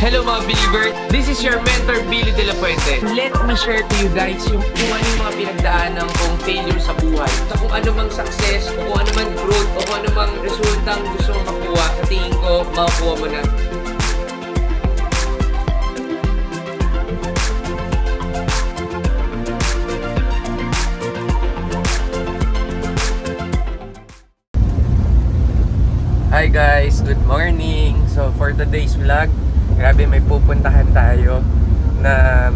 Hello mga believer! This is your mentor, Billy De La Fuente. Let me share to you guys yung kung ano yung mga pinagdaanan kong failure sa buhay. Sa kung ano mang success, o kung ano mang growth, o kung ano mang resultang gusto mong makuha, sa tingin ko, makukuha mo na. Hi guys! Good morning! So for today's vlog, grabe may pupuntahan tayo na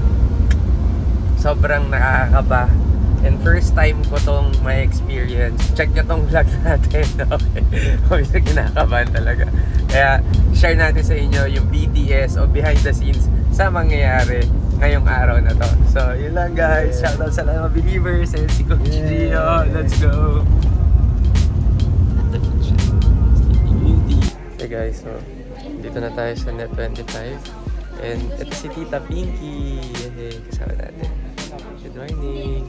sobrang nakakaba. And first time ko tong may experience. Check nyo tong vlog natin, okay? Obviously kinakabahan talaga. Kaya share natin sa inyo yung BTS o behind the scenes sa mangyayari ngayong araw na to. So yun lang guys, shoutout sa mga believers and si Coach Gio. Let's go! Hey guys, so dito na tayo sa Net 25 and ito si Tita Pinky. Hey, kasama natin. Good morning.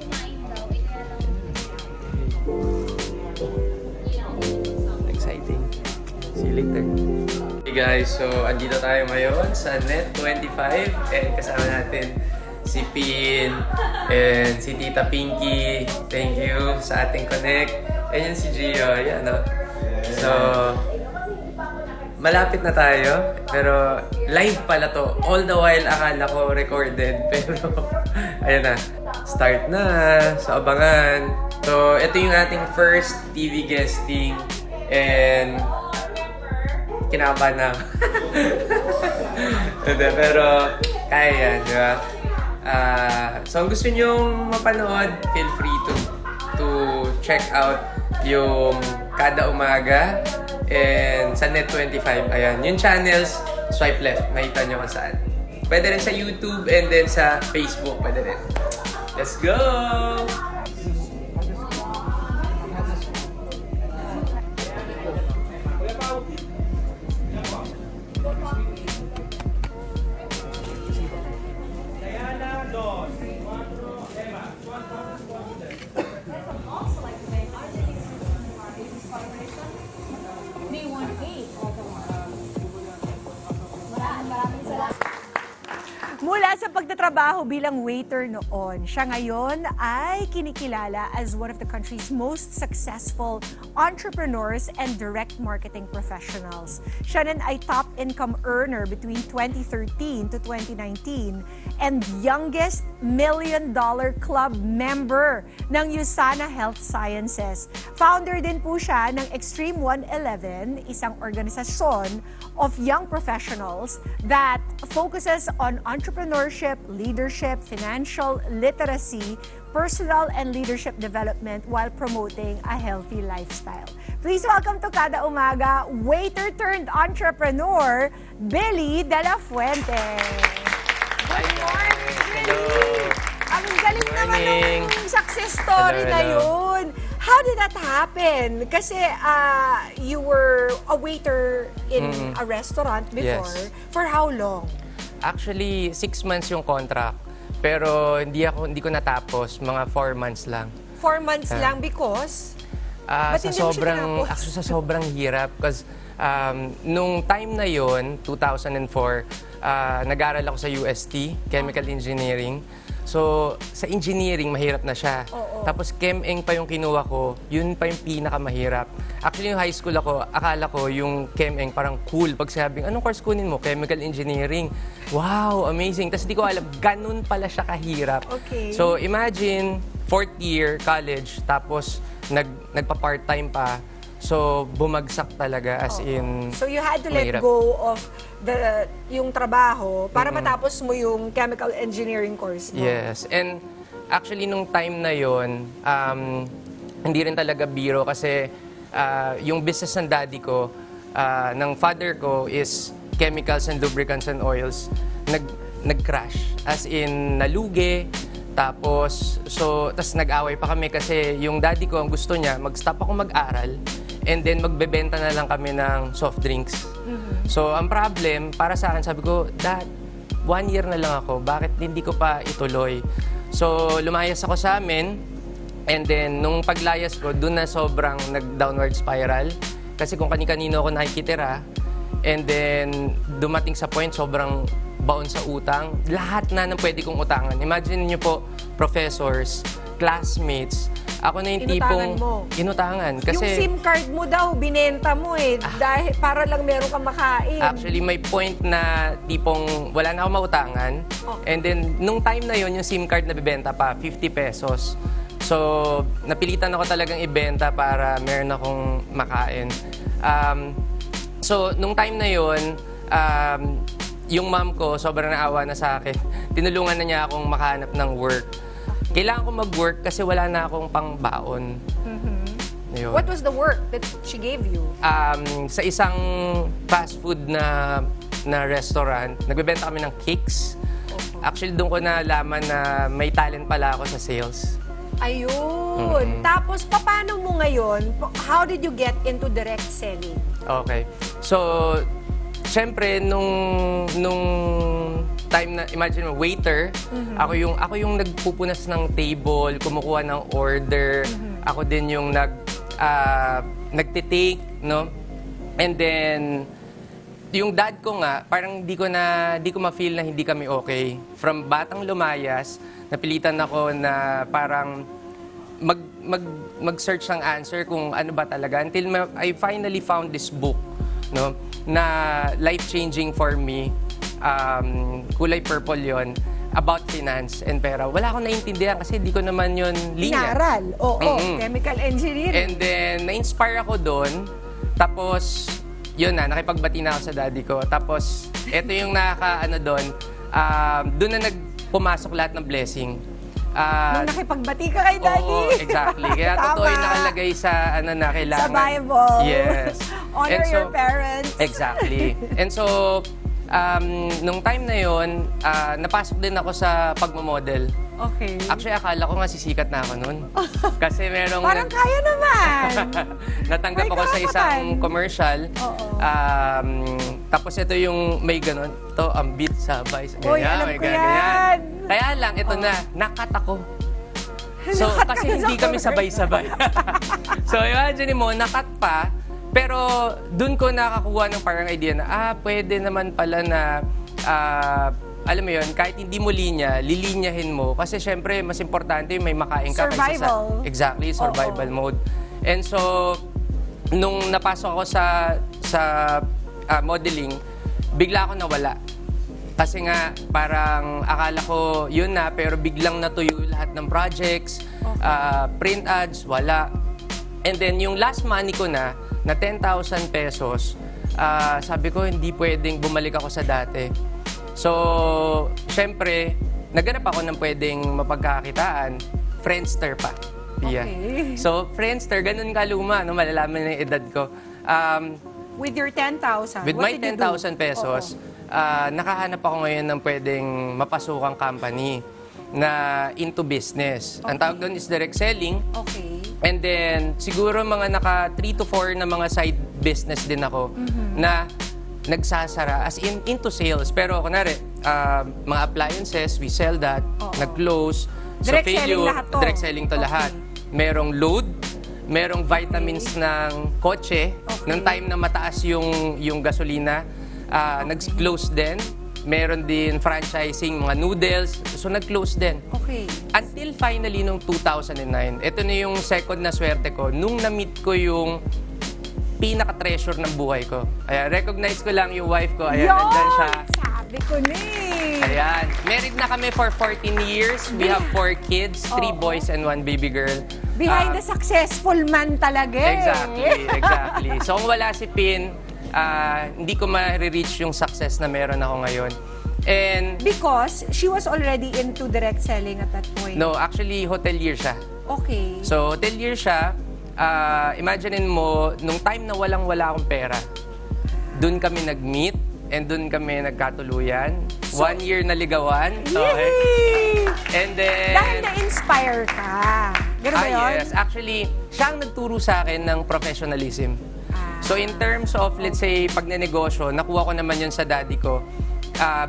Exciting. See you later. Hey guys, so andito tayo ngayon sa Net 25 and kasama natin si Pin and si Tita Pinky. Thank you sa ating connect. Ayan si Gio. Ayan, no? So, malapit na tayo, pero live pala to. All the while, akala ko recorded, pero ayun na, start na. So, abangan. So, ito yung ating first TV guesting and kinakabahan na ako. Pero, kaya yan, di ba? So, kung gusto nyong mapanood, feel free to check out yung Kada Umaga and sa Net25, ayan. Yung channels, swipe left. Makita nyo kung saan. Pwede rin sa YouTube and then sa Facebook. Pwede rin. Let's go! Mula sa pagtatrabaho bilang waiter noon, siya ngayon ay kinikilala as one of the country's most successful entrepreneurs and direct marketing professionals. Siya rin ay top income earner between 2013 to 2019 and youngest $1 Million Club member ng USANA Health Sciences. Founder din po siya ng Extreme 111, isang organisasyon of young professionals that focuses on entrepreneurship, leadership, financial literacy, personal and leadership development while promoting a healthy lifestyle. Please welcome to Kada Umaga, waiter turned entrepreneur, Billy De La Fuente. Good morning, Billy! Ang galing naman ng success story na yun. How did that happen? Kasi you were a waiter in a restaurant before. Yes. For how long? Actually, 6 months yung contract. Pero hindi ko natapos. Mga 4 months lang. 4 months lang because? Ba't hindi mo siya tinapos? Actually, sa sobrang hirap. Because nung time na yon 2004, nag-aral ako sa UST, Chemical Engineering. So, sa engineering, mahirap na siya. Tapos, Chem-Eng pa yung kinuha ko, yun pa yung pinakamahirap. Actually, yung high school ako, akala ko yung Chem-Eng parang cool. Pag sabing, anong course kunin mo? Chemical Engineering. Wow, amazing. Tapos, di ko alam, ganun pala siya kahirap. Okay. So, imagine, 4th year, college, tapos nagpa-part-time pa. So, bumagsak talaga as in So you had to let mahirap. go of yung trabaho para matapos mo yung chemical engineering course mo. Yes. And actually, nung time na yon, hindi rin talaga biro kasi yung business ng daddy ko, ng father ko is chemicals and lubricants and oils. Nag-crash. As in, nalugi. Tapos nag-away pa kami kasi yung daddy ko, ang gusto niya, mag-stop ako mag-aral and then magbebenta na lang kami ng soft drinks. So, ang problem, para sa akin, sabi ko, Dad, 1 year na lang ako, bakit hindi ko pa ituloy? So, lumayas ako sa amin and then, nung paglayas ko, dun na sobrang nag-downward spiral kasi kung kani-kanino ako nakikitira. And then, dumating sa point, sobrang baon sa utang. Lahat na ng pwede kong utangan. Imagine niyo po, professors, classmates, ako na yung Inutangan tipong mo? inutangan. Yung Kasi SIM card mo daw, binenta mo eh. Dahil, para lang meron kang makain. actually, may point na tipong wala na akong mautangan. Okay. And then, nung time na yon yung SIM card na bibenta pa, 50 pesos. So, napilitan ako talagang ibenta para meron akong makain. So, nung time na yon, yung mom ko, sobrang naawa na sa akin. Tinulungan na niya akong makahanap ng work. Kailangan ko mag-work kasi wala na akong pangbaon. Ayun. What was the work that she gave you? Sa isang fast food na restaurant, nagbebenta kami ng cakes. Actually, doon ko nalaman na may talent pala ako sa sales. Ayun. Tapos, paano mo ngayon? How did you get into direct selling? Okay. So, syempre, nung time na, imagine mo, waiter, ako yung nagpupunas ng table, kumukuha ng order, ako din yung nagtitake, no? And then, yung dad ko nga, parang di ko ma-feel na hindi kami okay. From batang lumayas, napilitan ako na parang mag-search ng answer kung ano ba talaga. Until I finally found this book, no? Na life-changing for me. Kulay purple yon, about finance and pera. Wala akong naintindihan kasi di ko naman yun linya. Inaral. Oo, chemical engineering. And then, na-inspire ako doon. Tapos, yun na, nakipagbati na ako sa daddy ko. Tapos, eto yung doon. Doon na pumasok lahat ng blessing. Nung nakipagbati ka kay daddy. Oo, exactly. Kaya totoo yung Tama. nakalagay sa na kailangan. Sa Bible. Yes. Honor And so, your parents. Exactly. And so, nung time na yon, napasok din ako sa pagmamodel. Okay. Actually, akala ko nga sisikat na ako nun. Kasi merong... Parang kaya naman. natanggap May ako sa isang karapatan. commercial. Oo. Tapos ito yung may ganon. Ito, ang beat sabay. Uy, alam may ko ganyan. yan. Kaya lang, ito na, nakat ako. So, Nakat ka kasi sa hindi kami commercial. sabay-sabay. So, imagine mo, nakat pa, pero dun ko nakakuha ng parang idea na, pwede naman pala na, alam mo yun, kahit hindi mo linya, lilinyahin mo. Kasi syempre, mas importante yung may makain ka. Survival. Exactly, survival mode. And so, nung napasok ako sa modeling, bigla ako nawala. Kasi nga, parang akala ko yun na, pero biglang natuyo lahat ng projects, print ads, wala. And then, yung last money ko na 10,000 pesos, sabi ko, hindi pwedeng bumalik ako sa dati. So, syempre, naghanap ako ng pwedeng mapagkakitaan. Friendster pa. Pia. Okay. So, Friendster, ganun kaluma, no? Malalaman na yung edad ko. With your 10,000, With what my did you do? 10,000 pesos, nakahanap ako ngayon ng pwedeng mapasukang company na into business. Ang tawag doon is direct selling. Okay. And then, siguro mga naka 3 to 4 na mga side business din ako na nagsasara as in into sales. Pero kunwari, mga appliances, we sell that, nag-close. Direct selling lahat to. Direct selling to lahat. Merong load, merong vitamins ng kotse. Nung time na mataas yung gasolina, nag-close din. Meron din franchising, mga noodles. So, nag-close din. Okay. Until finally, nung 2009, ito na yung second na swerte ko, nung na-meet ko yung pinaka-treasure ng buhay ko. Ayan, recognize ko lang yung wife ko. Ayan, nandyan siya. Sabi ko na eh. Ayan. Married na kami for 14 years. We have 4 kids, 3 boys and 1 baby girl. Behind the successful man talaga eh. Exactly. So, kung wala si Pin, hindi ko ma-reach yung success na meron ako ngayon. And, Because she was already into direct selling at that point. no, actually, hotelier siya. Okay. So, hotelier siya. Imaginein mo, nung time na walang-wala akong pera, dun kami nag-meet and dun kami nagkatuluyan. 1 year na ligawan. Okay. Yay! And then... Dahil na-inspire ka. Ganun ba yun? Yes. Actually, siya ang nagturo sa akin ng professionalism. So in terms of, let's say, pagnenegosyo, nakuha ko naman yun sa daddy ko.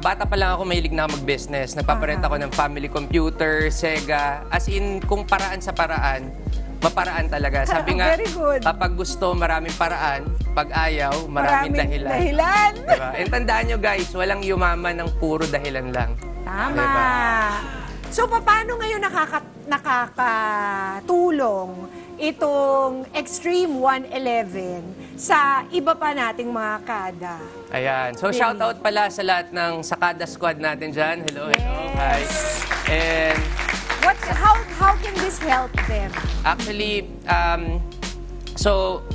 Bata pa lang ako, mahilig na ako mag-business. Nagpaparent ako ng family computer, Sega. As in, kung paraan sa paraan, maparaan talaga. Sabi nga, Very good. kapag gusto, maraming paraan. Pag ayaw, maraming dahilan. Diba? And tandaan nyo guys, walang yumaman ng puro dahilan lang. Tama. Diba? So, paano ngayon nakakatulong itong Extreme 111 sa iba pa nating mga kada? Ayan. So, Really? shoutout pala sa lahat ng Sakada Squad natin dyan. Hello, hello. Hi. And How can this help them? actually, so,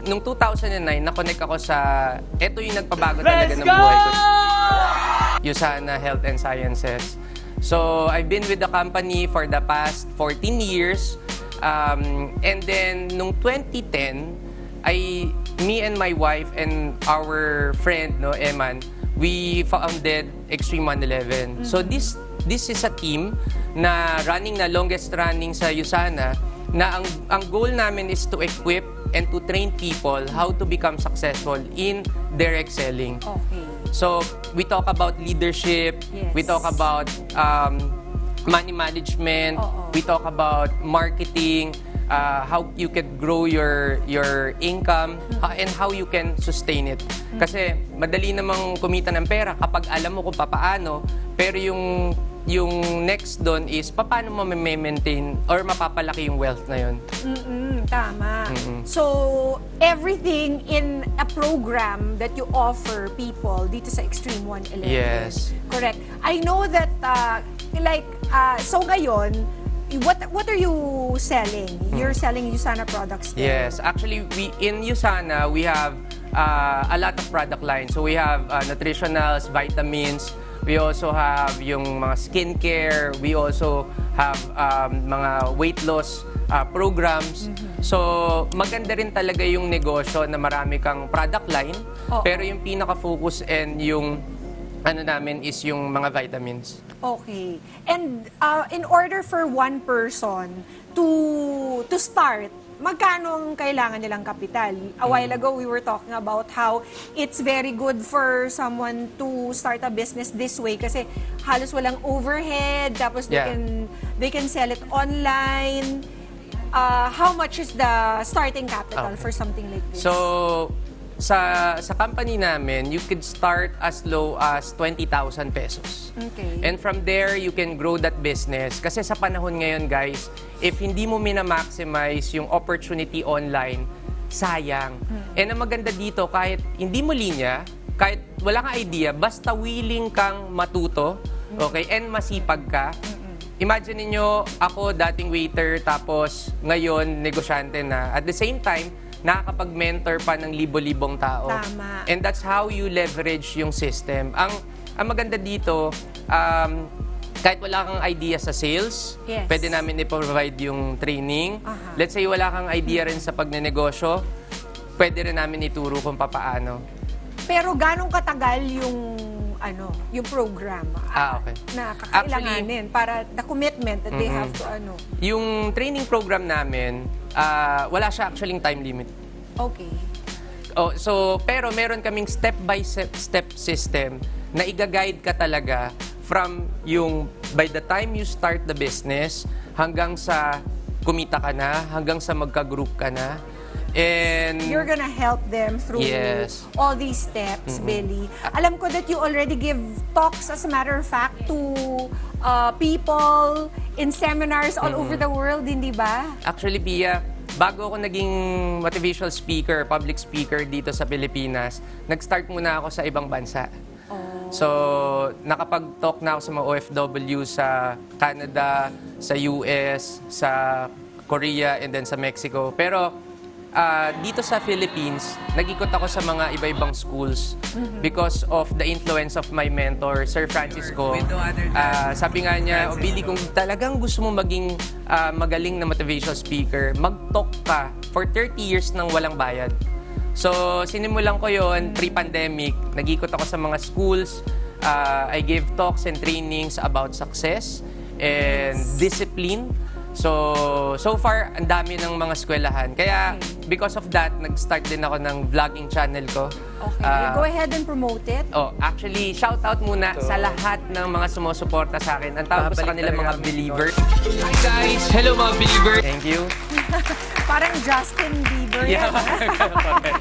nung 2009, na-connect ako sa, eto yung nagpabago talaga ng buhay ko. USANA Health and Sciences. So, I've been with the company for the past 14 years. And then, nung 2010, me and my wife and our friend, Eman, we founded Extreme 111. So, this is a team na longest running sa USANA, na ang goal namin is to equip and to train people how to become successful in direct selling. Okay. So, we talk about leadership, Yes. we talk about money management, we talk about marketing, how you can grow your income, and how you can sustain it. Kasi madali namang kumita ng pera kapag alam mo kung paano, pero yung next doon is paano mo maintain or mapapalaki yung wealth na yun. Tama. So, everything in a program that you offer people dito sa Extreme 111. Yes. Correct. I know that, so ngayon, what are you selling? You're selling USANA products there. Yes, actually, in USANA, we have a lot of product lines. So we have nutritionals, vitamins. We also have yung mga skincare. We also have mga weight loss programs. So maganda rin talaga yung negosyo na marami kang product line. Pero yung pinaka-focus and yung namin is yung mga vitamins. Okay. And in order for one person to start, magkano ang kailangan nilang kapital? A while ago, we were talking about how it's very good for someone to start a business this way kasi halos walang overhead, tapos Yeah. they can sell it online. How much is the starting capital for something like this? So, sa company namin, you could start as low as 20,000 pesos. Okay. And from there, you can grow that business. Kasi sa panahon ngayon, guys, if hindi mo minamaximize yung opportunity online, sayang. And ang maganda dito, kahit hindi mo linya, kahit wala kang idea, basta willing kang matuto, okay, and masipag ka. Imagine niyo ako dating waiter, tapos ngayon negosyante na. At the same time, nakakapag-mentor pa ng libo-libong tao. Tama. And that's how you leverage yung system. Ang maganda dito, kahit wala kang idea sa sales, Yes. pwede namin i-provide yung training. Let's say wala kang idea rin sa pagnenegosyo, pwede rin namin ituro kung papaano. Pero ganong katagal yung program Okay. na kakailanganin para the commitment that they have to Yung training program namin, wala siya actually time limit. Okay. Pero meron kaming step-by-step system na i-guide ka talaga from yung by the time you start the business hanggang sa kumita ka na, hanggang sa magka-group ka na. And You're gonna help them through Yes. all these steps, Billy. Alam ko that you already give talks, as a matter of fact, to people in seminars all over the world, hindi ba? actually, Pia, bago ako naging motivational speaker, public speaker dito sa Pilipinas, nag-start muna ako sa ibang bansa. So, nakapag-talk na ako sa mga OFW sa Canada, sa US, sa Korea, and then sa Mexico. Pero dito sa Philippines, nag-ikot ako sa mga iba-ibang schools because of the influence of my mentor, Sir Francisco. Sabi nga niya, Billy, kung talagang gusto mo maging magaling na motivational speaker, mag-talk ka for 30 years nang walang bayad. So, sinimulan ko yon pre-pandemic. Nag-ikot ako sa mga schools. I gave talks and trainings about success and discipline. So far, ang dami ng mga eskwelahan. Kaya, because of that, nag-start din ako ng vlogging channel ko. Okay, go ahead and promote it. Actually, shout out muna sa lahat ng mga sumusuporta sa akin. Ang tawag ko sa kanila mga believers. Hi guys! Hello mga believers! Thank you. Parang Justin Bieber. Yeah. yan.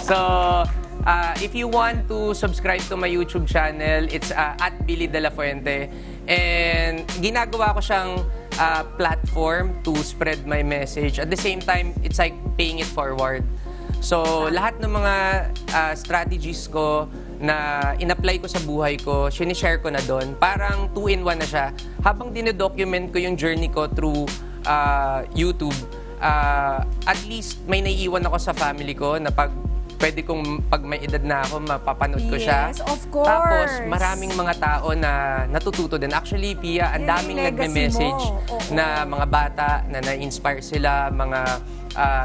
So, if you want to subscribe to my YouTube channel, it's at Billy De La Fuente. And ginagawa ko siyang platform to spread my message. At the same time, it's like paying it forward. So, lahat ng mga strategies ko na in-apply ko sa buhay ko, sinishare ko na doon. Parang 2-in-1 na siya. Habang dinodocument ko yung journey ko through YouTube, at least may naiiwan ako sa family ko na pwede kong pag may edad na ako, mapapanood ko siya. Yes, of course. Tapos, maraming mga tao na natututo din. Actually, Pia, ang Yun yung daming legacy nagme-message mo. Oo. na mga bata na na-inspire sila, mga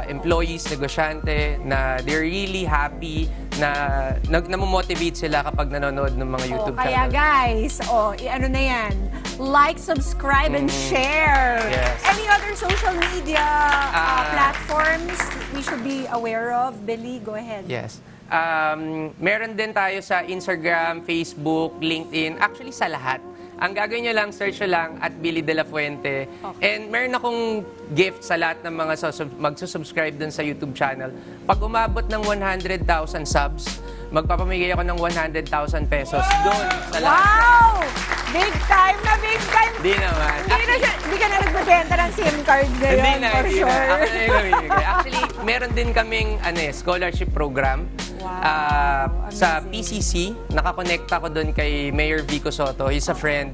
employees, negosyante, na they're really happy na namomotivate sila kapag nanonood ng mga YouTube Kaya channel. guys, ano na yan, like, subscribe, and share. Yes. Any other social media platforms we should be aware of? Billy, go ahead. Yes. Meron din tayo sa Instagram, Facebook, LinkedIn, actually sa lahat. Ang gagawin nyo lang, search nyo lang at Billy De La Fuente. And meron akong gift sa lahat ng mga magsusubscribe dun sa YouTube channel. Pag umabot ng 100,000 subs, magpapamigay ako ng 100,000 pesos doon sa lahat. Wow! Big time na big time! Di naman. Hindi ka na nagbebenta ng SIM card ngayon, Hindi na, for hindi sure. na. Ako na yung namimigay. Actually, meron din kaming scholarship program. Wow, Sa amazing. PCC, nakakonekta ko doon kay Mayor Vico Soto. He's a friend.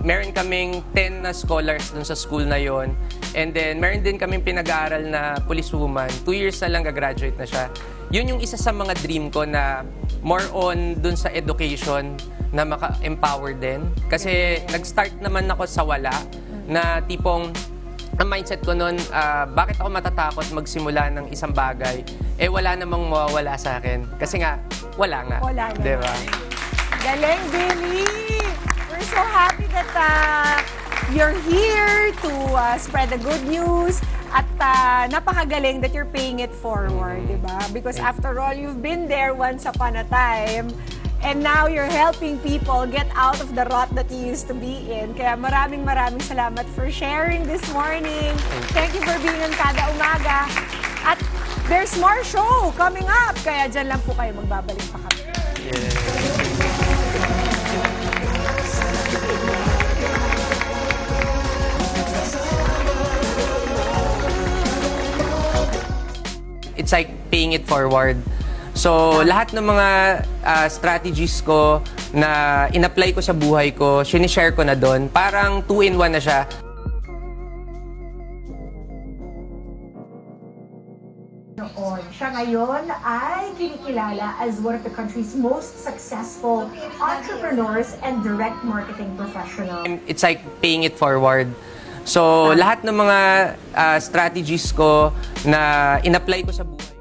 Meron kaming 10 na scholars doon sa school na yon. And then, meron din kaming pinag-aaral na policewoman. 2 years na lang gagraduate na siya. Yun yung isa sa mga dream ko na more on doon sa education na maka-empower din. Kasi nag-start naman ako sa wala na tipong ang mindset ko noon, bakit ako matatakot magsimula ng isang bagay? Eh, wala namang mawawala sa akin. Kasi nga, wala nga. Wala nga. Diba? Galing, Billy! We're so happy that you're here to spread the good news at napakagaling that you're paying it forward, di ba? Because after all, you've been there once upon a time and now you're helping people get out of the rut that you used to be in. Kaya maraming salamat for sharing this morning. Thank you for being on Kada Umaga. At there's more show coming up, kaya dyan lang po kayo, magbabalik pa kami. It's like paying it forward. So, lahat ng mga strategies ko na in-apply ko sa buhay ko, sinishare ko na doon. Parang 2-in-1 na siya. Siya ngayon ay kinikilala as one of the country's most successful entrepreneurs and direct marketing professionals. It's like paying it forward. So, lahat ng mga strategies ko na in-apply ko sa buhay.